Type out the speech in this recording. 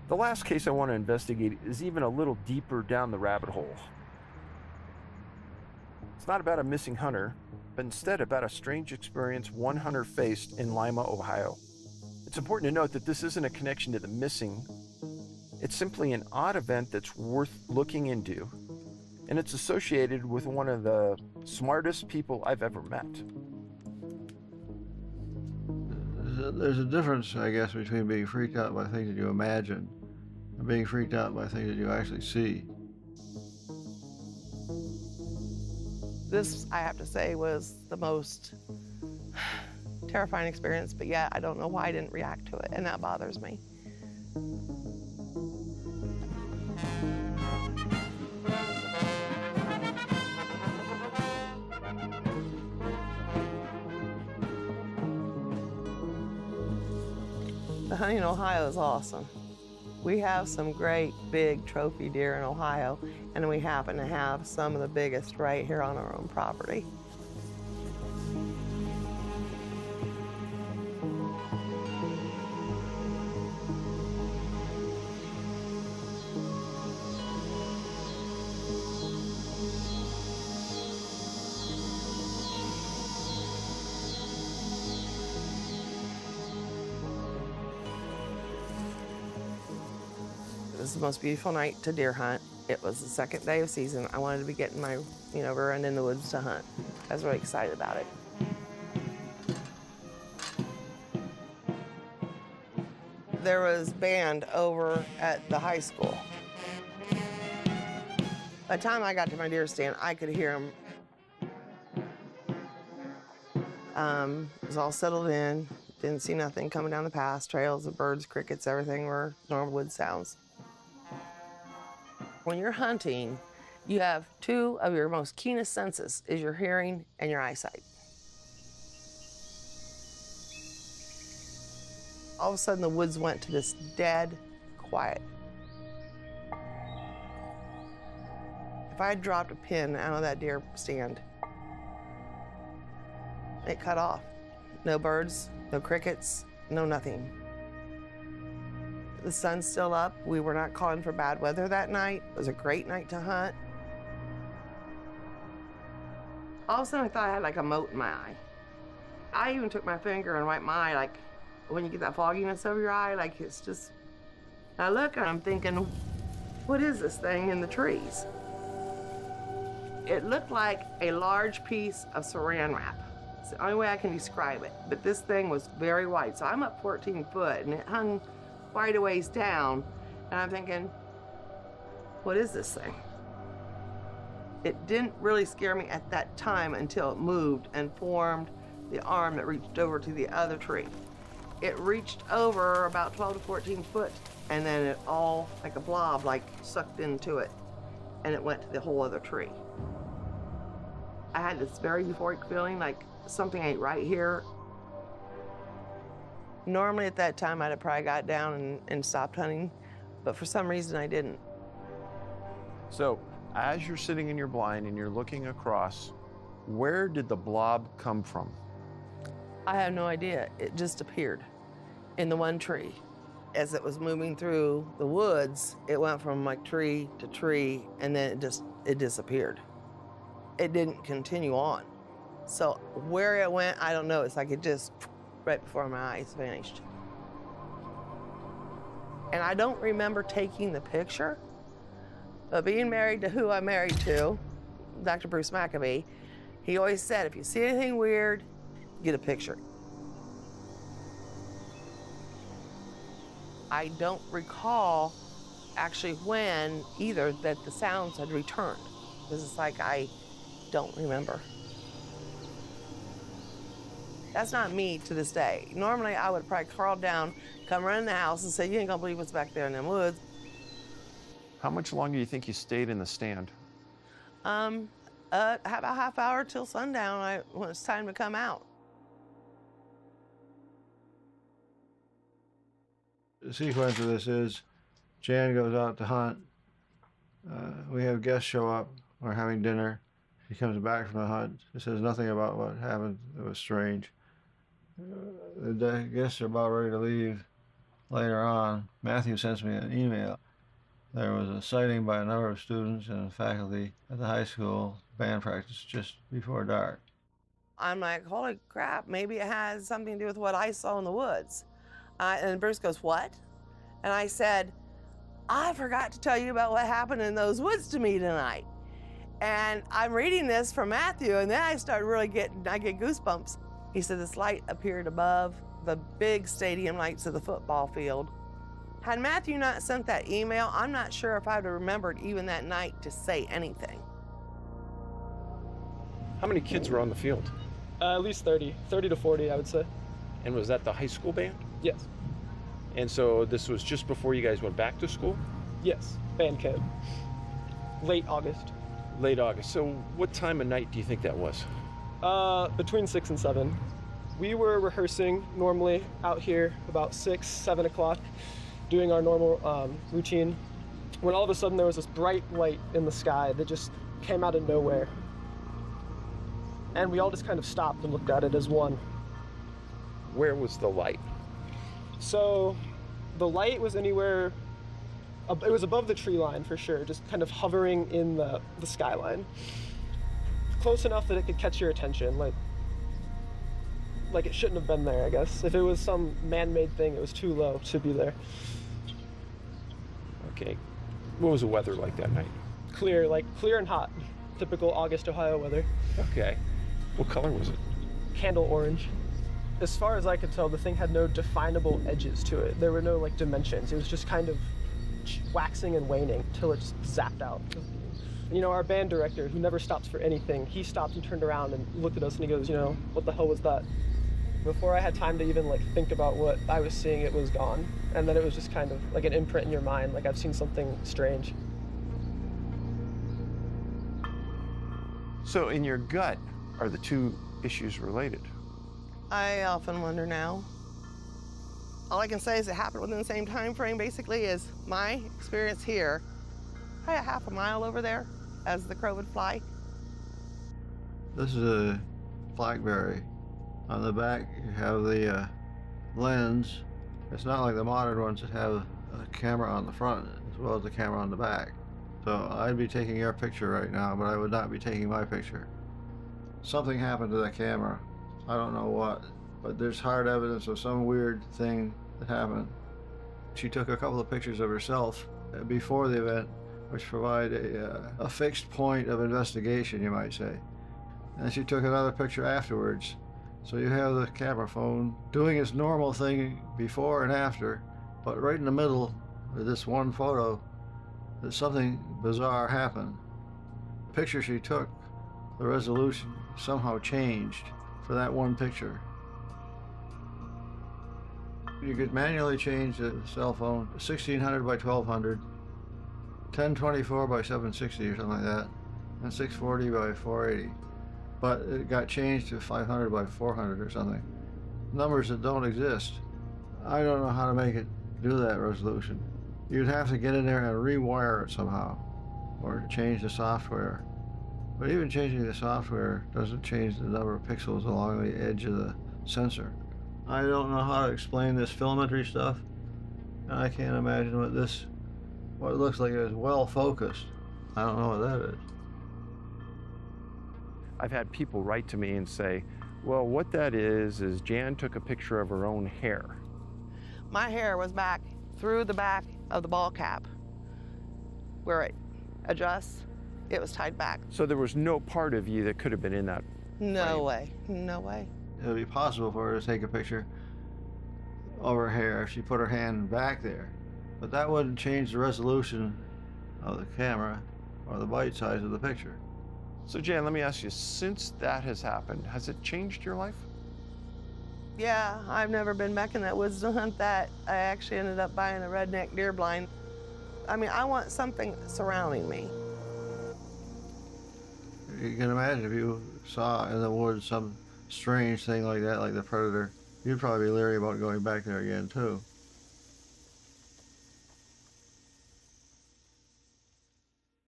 The last case I want to investigate is even a little deeper down the rabbit hole. It's not about a missing hunter, but instead about a strange experience one hunter faced in Lima, Ohio. It's important to note that this isn't a connection to the missing. It's simply an odd event that's worth looking into, and it's associated with one of the smartest people I've ever met. There's a difference, I guess, between being freaked out by things that you imagine and being freaked out by things that you actually see. This, I have to say, was the most terrifying experience, but yet I don't know why I didn't react to it, and that bothers me. The hunting in Ohio is awesome. We have some great big trophy deer in Ohio, and we happen to have some of the biggest right here on our own property. It was the most beautiful night to deer hunt. It was the second day of season. I wanted to be getting my, run in the woods to hunt. I was really excited about it. There was band over at the high school. By the time I got to my deer stand, I could hear them. It was all settled in. Didn't see nothing coming down the pass. Trails of birds, crickets, everything were normal wood sounds. When you're hunting, you have two of your most keenest senses, is your hearing and your eyesight. All of a sudden, the woods went to this dead quiet. If I had dropped a pin out of that deer stand, it cut off. No birds, no crickets, no nothing. The sun's still up. We were not calling for bad weather that night. It was a great night to hunt. All of a sudden, I thought I had like a mote in my eye. I even took my finger and wiped my eye, like when you get that fogginess over your eye, like it's just, I look and I'm thinking, what is this thing in the trees? It looked like a large piece of saran wrap. It's the only way I can describe it. But this thing was very white. So I'm up 14 foot and it hung quite a ways down. And I'm thinking, what is this thing? It didn't really scare me at that time until it moved and formed the arm that reached over to the other tree. It reached over about 12 to 14 foot, and then it all, like a blob, like sucked into it, and it went to the whole other tree. I had this very euphoric feeling like something ain't right here. Normally at that time, I'd have probably got down and stopped hunting, but for some reason I didn't. So, as you're sitting in your blind and you're looking across, where did the blob come from? I have no idea. It just appeared in the one tree. As it was moving through the woods, it went from like tree to tree, and then it disappeared. It didn't continue on. So where it went, I don't know. It's like it just, right before my eyes, vanished. And I don't remember taking the picture, but being married to who I'm married to, Dr. Bruce McAvee, he always said, if you see anything weird, get a picture. I don't recall actually when either that the sounds had returned, because it's like I don't remember. That's not me to this day. Normally I would probably crawl down, come run in the house and say, you ain't gonna believe what's back there in them woods. How much longer do you think you stayed in the stand? About a half hour till sundown when it's time to come out. The sequence of this is Jan goes out to hunt. We have guests show up. We're having dinner. She comes back from the hunt. She says nothing about what happened. It was strange. The guests are about ready to leave. later on, Matthew sends me an email. There was a sighting by a number of students and faculty at the high school band practice just before dark. I'm like, holy crap, maybe it has something to do with what I saw in the woods. And Bruce goes, what? And I said, I forgot to tell you about what happened in those woods to me tonight. And I'm reading this from Matthew, and then I get goosebumps. He said this light appeared above the big stadium lights of the football field. Had Matthew not sent that email, I'm not sure if I'd have remembered even that night to say anything. How many kids were on the field? At least 30 to 40, I would say. And was that the high school band? Yes. And so this was just before you guys went back to school? Yes, band camp. Late August. Late August. So what time of night do you think that was? Between 6 and 7. We were rehearsing normally out here about 6, 7 o'clock, doing our normal routine, when all of a sudden there was this bright light in the sky that just came out of nowhere. And we all just kind of stopped and looked at it as one. Where was the light? So the light was anywhere, it was above the tree line for sure, just kind of hovering in the skyline. Close enough that it could catch your attention, like it shouldn't have been there, I guess. If it was some man-made thing, it was too low to be there. Okay. What was the weather like that night? Clear and hot. Typical August Ohio weather. Okay. What color was it? Candle orange. As far as I could tell, the thing had no definable edges to it. There were no dimensions. It was just kind of waxing and waning till it just zapped out. You know, our band director, who never stops for anything, he stopped and turned around and looked at us and he goes, what the hell was that? Before I had time to even think about what I was seeing, it was gone. And then it was just kind of like an imprint in your mind, like I've seen something strange. So in your gut, are the two issues related? I often wonder now. All I can say is it happened within the same time frame, basically, as my experience here. Probably a half a mile over there, as the crow would fly. This is a blackberry. On the back, you have the lens. It's not like the modern ones that have a camera on the front as well as the camera on the back. So I'd be taking your picture right now, but I would not be taking my picture. Something happened to that camera. I don't know what, but there's hard evidence of some weird thing that happened. She took a couple of pictures of herself before the event, which provide a fixed point of investigation, you might say. And she took another picture afterwards. So you have the camera phone doing its normal thing before and after, but right in the middle of this one photo, that something bizarre happened. The picture she took, the resolution somehow changed for that one picture. You could manually change the cell phone 1600 by 1200, 1024 by 760 or something like that, and 640 by 480. But it got changed to 500 by 400 or something. Numbers that don't exist. I don't know how to make it do that resolution. You'd have to get in there and rewire it somehow, or change the software. But even changing the software doesn't change the number of pixels along the edge of the sensor. I don't know how to explain this filamentary stuff, and I can't imagine what it looks like is well focused. I don't know what that is. I've had people write to me and say, well, what that is Jan took a picture of her own hair. My hair was back through the back of the ball cap. Where it adjusts, it was tied back. So there was no part of you that could have been in that No frame. way, no way. It would be possible for her to take a picture of her hair if she put her hand back there. But that wouldn't change the resolution of the camera or the bite size of the picture. So Jan, let me ask you, since that has happened, has it changed your life? Yeah, I've never been back in that woods to hunt that. I actually ended up buying a redneck deer blind. I mean, I want something surrounding me. You can imagine if you saw in the woods some strange thing like that, like the predator, you'd probably be leery about going back there again too.